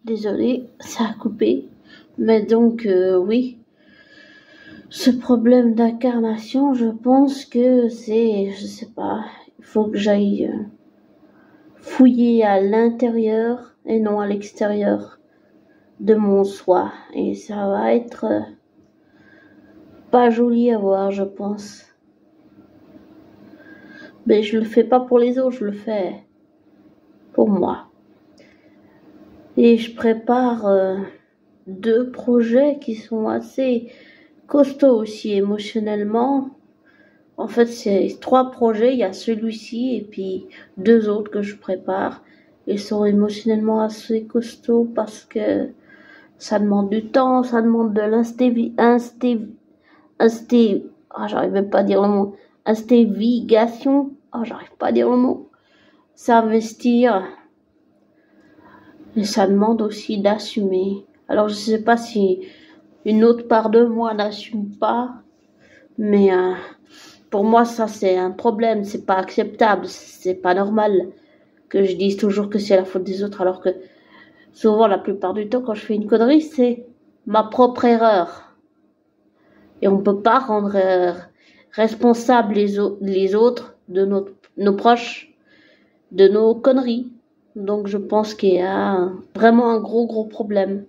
Désolée, ça a coupé. Mais donc, oui. Ce problème d'incarnation, je pense que c'est, je sais pas, il faut que j'aille fouiller à l'intérieur et non à l'extérieur de mon soi. Et ça va être pas joli à voir, je pense. Mais je le fais pas pour les autres, je le fais pour moi. Et je prépare 2 projets qui sont assez costauds aussi émotionnellement. En fait, c'est 3 projets, il y a celui-ci et puis 2 autres que je prépare. Ils sont émotionnellement assez costauds parce que ça demande du temps, ça demande de j'arrive même pas à dire le mot. Instévigation. J'arrive pas à dire le mot. S'investir. Et ça demande aussi d'assumer. Alors je sais pas si une autre part de moi n'assume pas, mais pour moi ça c'est un problème, c'est pas acceptable, c'est pas normal que je dise toujours que c'est la faute des autres, alors que souvent la plupart du temps quand je fais une connerie c'est ma propre erreur. Et on peut pas rendre responsables les autres de nos proches de nos conneries. Donc je pense qu'il y a vraiment un gros problème.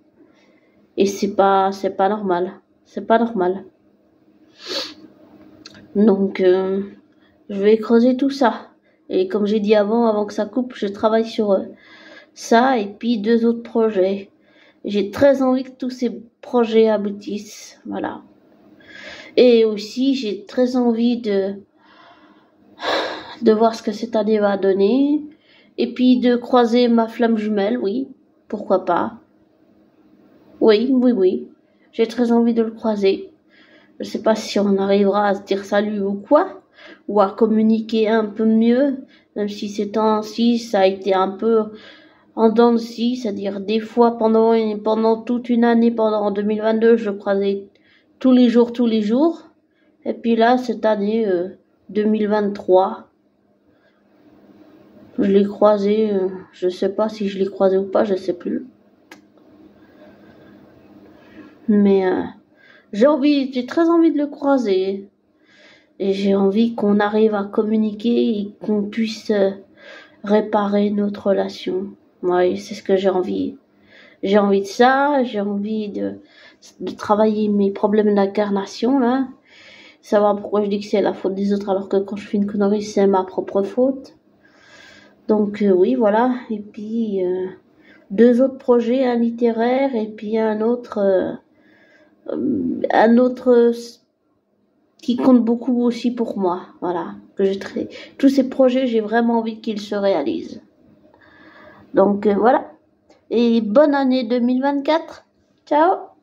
Et c'est pas normal. C'est pas normal. Donc je vais creuser tout ça. Et comme j'ai dit avant que ça coupe, je travaille sur ça et puis 2 autres projets. J'ai très envie que tous ces projets aboutissent. Voilà. Et aussi, j'ai très envie de voir ce que cette année va donner. Et puis de croiser ma flamme jumelle, oui, pourquoi pas. Oui. J'ai très envie de le croiser. Je sais pas si on arrivera à se dire salut ou quoi, ou à communiquer un peu mieux, même si ces temps-ci, ça a été un peu en dents de scie, c'est-à-dire des fois pendant toute une année, en 2022, je le croisais tous les jours. Et puis là, cette année, 2023, je l'ai croisé, je sais pas si je l'ai croisé ou pas, je sais plus. Mais j'ai très envie de le croiser. Et j'ai envie qu'on arrive à communiquer et qu'on puisse réparer notre relation. Ouais, c'est ce que j'ai envie. J'ai envie de ça, j'ai envie de travailler mes problèmes d'incarnation, là. Savoir pourquoi je dis que c'est la faute des autres alors que quand je fais une connerie, c'est ma propre faute. Donc oui, voilà. Et puis 2 autres projets, un littéraire et puis un autre qui compte beaucoup aussi pour moi. Voilà. Tous ces projets, j'ai vraiment envie qu'ils se réalisent. Donc voilà. Et bonne année 2024. Ciao.